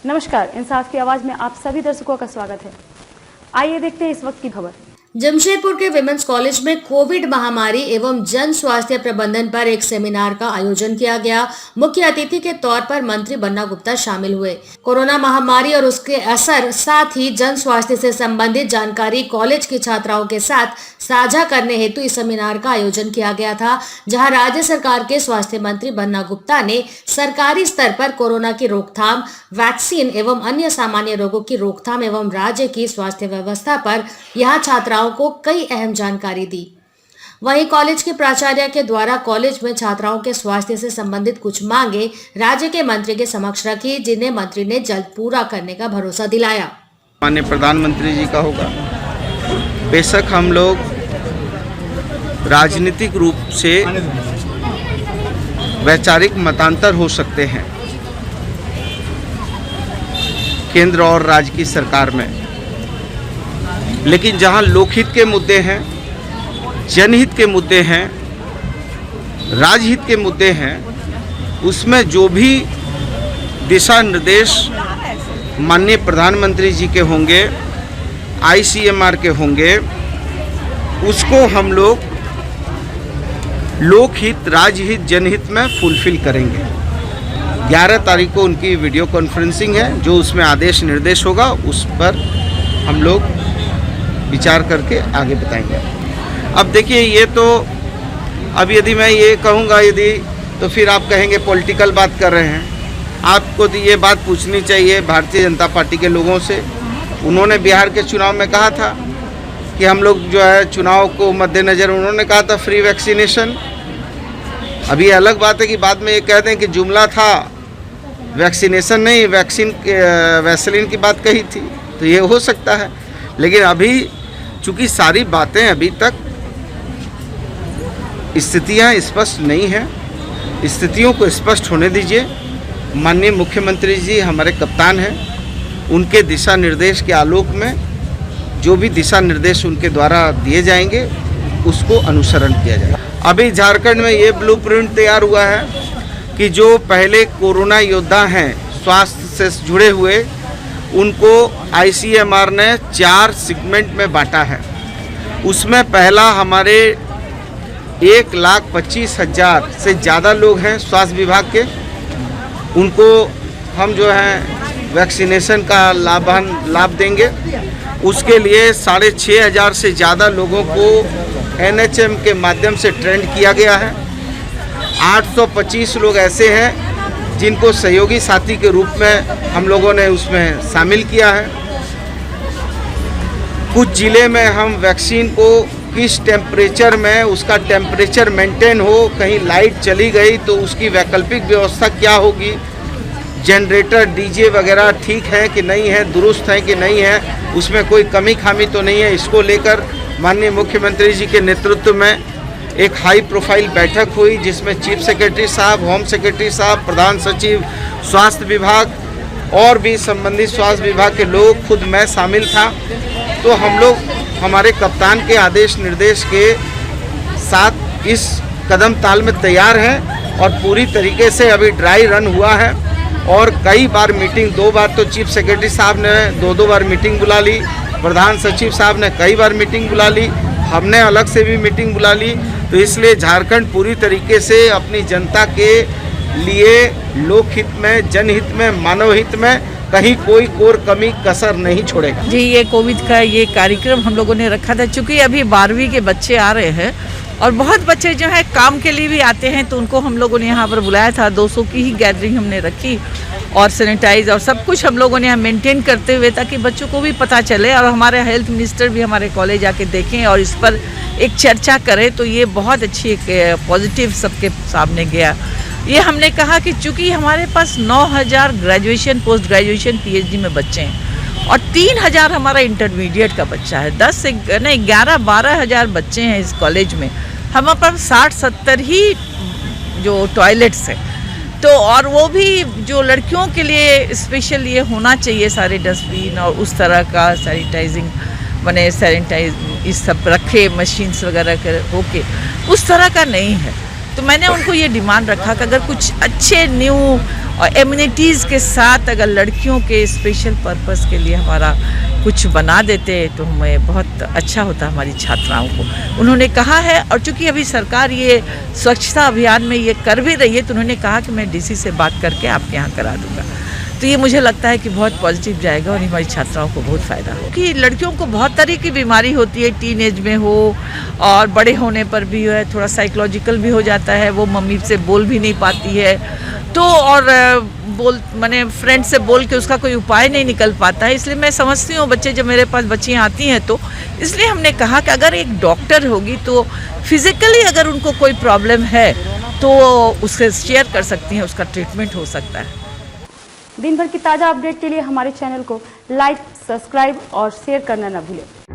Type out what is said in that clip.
नमस्कार, इंसाफ की आवाज में आप सभी दर्शकों का स्वागत है। आइए देखते हैं इस वक्त की खबर। जमशेदपुर के विमेंस कॉलेज में कोविड महामारी एवं जन स्वास्थ्य प्रबंधन पर एक सेमिनार का आयोजन किया गया। मुख्य अतिथि के तौर पर मंत्री बन्ना गुप्ता शामिल हुए। कोरोना महामारी और उसके असर, साथ ही जन स्वास्थ्य से संबंधित जानकारी कॉलेज की छात्राओं के साथ साझा करने हेतु इस सेमिनार का आयोजन किया गया था, जहां राज्य सरकार के स्वास्थ्य मंत्री बन्ना गुप्ता ने सरकारी स्तर पर कोरोना की रोकथाम, वैक्सीन एवं अन्य सामान्य रोगों की रोकथाम एवं राज्य की स्वास्थ्य व्यवस्था पर यहां छात्राओं को कई अहम जानकारी दी। वहीं कॉलेज के प्राचार्य के द्वारा कॉलेज में छात्राओं के स्वास्थ्य से संबंधित कुछ मांगे राज्य के मंत्री के समक्ष रखी, जिन्हें मंत्री ने जल्द पूरा करने का भरोसा दिलाया। माननीय प्रधानमंत्री जी का होगा। बेशक हम लोग राजनीतिक रूप से वैचारिक मतांतर हो सकते हैं केंद्र और राज्य की सरकार में, लेकिन जहां लोकहित के मुद्दे हैं, जनहित के मुद्दे हैं, राजहित के मुद्दे हैं, उसमें जो भी दिशा निर्देश माननीय प्रधानमंत्री जी के होंगे, ICMR के होंगे, उसको हम लोग लोकहित, राजहित, जनहित में फुलफिल करेंगे। 11 तारीख को उनकी वीडियो कॉन्फ्रेंसिंग है, जो उसमें आदेश निर्देश होगा उस पर हम लोग विचार करके आगे बताएंगे। अब देखिए, ये तो अब यदि मैं ये कहूँगा यदि, तो फिर आप कहेंगे पॉलिटिकल बात कर रहे हैं। आपको तो ये बात पूछनी चाहिए भारतीय जनता पार्टी के लोगों से। उन्होंने बिहार के चुनाव में कहा था कि हम लोग जो है चुनाव को मद्देनज़र, उन्होंने कहा था फ्री वैक्सीनेशन। अभी अलग बात है कि बाद में ये कहते हैं कि जुमला था, वैक्सीनेशन नहीं, वैक्सीन की बात कही थी, तो ये हो सकता है। लेकिन अभी चूँकि सारी बातें अभी तक स्थितियाँ स्पष्ट नहीं हैं, स्थितियों को स्पष्ट होने दीजिए। माननीय मुख्यमंत्री जी हमारे कप्तान हैं, उनके दिशा निर्देश के आलोक में जो भी दिशा निर्देश उनके द्वारा दिए जाएंगे उसको अनुसरण किया जाएगा। अभी झारखंड में ये ब्लूप्रिंट तैयार हुआ है कि जो पहले कोरोना योद्धा हैं स्वास्थ्य से जुड़े हुए, उनको ICMR ने 4 सेगमेंट में बांटा है। उसमें पहला हमारे 1,25,000 से ज़्यादा लोग हैं स्वास्थ्य विभाग के, उनको हम जो है वैक्सीनेशन का लाभ देंगे। उसके लिए 6,500 से ज़्यादा लोगों को NHM के माध्यम से ट्रेंड किया गया है। 825 लोग ऐसे हैं जिनको सहयोगी साथी के रूप में हम लोगों ने उसमें शामिल किया है। कुछ ज़िले में हम वैक्सीन को किस टेम्परेचर में उसका टेम्परेचर मेंटेन हो, कहीं लाइट चली गई तो उसकी वैकल्पिक व्यवस्था क्या होगी, जनरेटर DJ वगैरह ठीक है कि नहीं है, दुरुस्त है कि नहीं है, उसमें कोई कमी खामी तो नहीं है। इसको लेकर माननीय मुख्यमंत्री जी के नेतृत्व में एक हाई प्रोफाइल बैठक हुई, जिसमें चीफ सेक्रेटरी साहब, होम सेक्रेटरी साहब, प्रधान सचिव, स्वास्थ्य विभाग और भी संबंधित स्वास्थ्य विभाग के लोग, खुद मैं शामिल था। तो हम लोग हमारे कप्तान के आदेश निर्देश के साथ इस कदम ताल में तैयार हैं और पूरी तरीके से अभी ड्राई रन हुआ है। और कई बार मीटिंग, 2 बार तो चीफ सेक्रेटरी साहब ने 2 बार मीटिंग बुला ली, प्रधान सचिव साहब ने कई बार मीटिंग बुला ली, हमने अलग से भी मीटिंग बुला ली। तो इसलिए झारखंड पूरी तरीके से अपनी जनता के लिए लोकहित में, जनहित में, मानव हित में कहीं कोई कोर कमी कसर नहीं छोड़ेगा। जी, ये कोविड का ये कार्यक्रम हम लोगों ने रखा था, चूँकि अभी 12वीं के बच्चे आ रहे हैं और बहुत बच्चे जो है काम के लिए भी आते हैं, तो उनको हम लोगों ने यहाँ पर बुलाया था। 200 की ही गैदरिंग हमने रखी और सैनिटाइज और सब कुछ हम लोगों ने यहाँ मेंटेन करते हुए, ताकि बच्चों को भी पता चले और हमारे हेल्थ मिनिस्टर भी हमारे कॉलेज आके देखें और इस पर एक चर्चा करें। तो ये बहुत अच्छी एक पॉजिटिव सबके सामने गया। ये हमने कहा कि चूँकि हमारे पास 9,000 ग्रेजुएशन, पोस्ट ग्रेजुएशन, PhD में बच्चे हैं और 3,000 हमारा इंटरमीडिएट का बच्चा है, 11-12 हज़ार बच्चे हैं इस कॉलेज में। हमारे पास 60-70 ही जो टॉयलेट्स हैं, तो और वो भी जो लड़कियों के लिए स्पेशल ये होना चाहिए, सारे डस्टबिन और उस तरह का सैनिटाइजिंग बने, सैनिटाइज इस सब रखे, मशीन्स वगैरह कर होके, उस तरह का नहीं है। तो मैंने उनको ये डिमांड रखा कि अगर कुछ अच्छे न्यू और एमिनिटीज़ के साथ अगर लड़कियों के स्पेशल पर्पस के लिए हमारा कुछ बना देते तो हमें बहुत अच्छा होता हमारी छात्राओं को। उन्होंने कहा है, और चूंकि अभी सरकार ये स्वच्छता अभियान में ये कर भी रही है, तो उन्होंने कहा कि मैं डीसी से बात करके आपके यहाँ करा दूँगा। तो ये मुझे लगता है कि बहुत पॉजिटिव जाएगा और हमारी छात्राओं को बहुत फ़ायदा हो। कि लड़कियों को बहुत तरह की बीमारी होती है, टीन एज में हो और बड़े होने पर भी है, थोड़ा साइकोलॉजिकल भी हो जाता है, वो मम्मी से बोल भी नहीं पाती है, तो और मैंने फ्रेंड से बोल के उसका कोई उपाय नहीं निकल पाता है। इसलिए मैं समझती हूँ बच्चे जब मेरे पास बच्चियाँ आती हैं तो इसलिए हमने कहा कि अगर एक डॉक्टर होगी तो फिज़िकली अगर उनको कोई प्रॉब्लम है तो उससे शेयर कर सकती हैं, उसका ट्रीटमेंट हो सकता है। दिन भर की ताज़ा अपडेट के लिए हमारे चैनल को लाइक, सब्सक्राइब और शेयर करना न भूलें।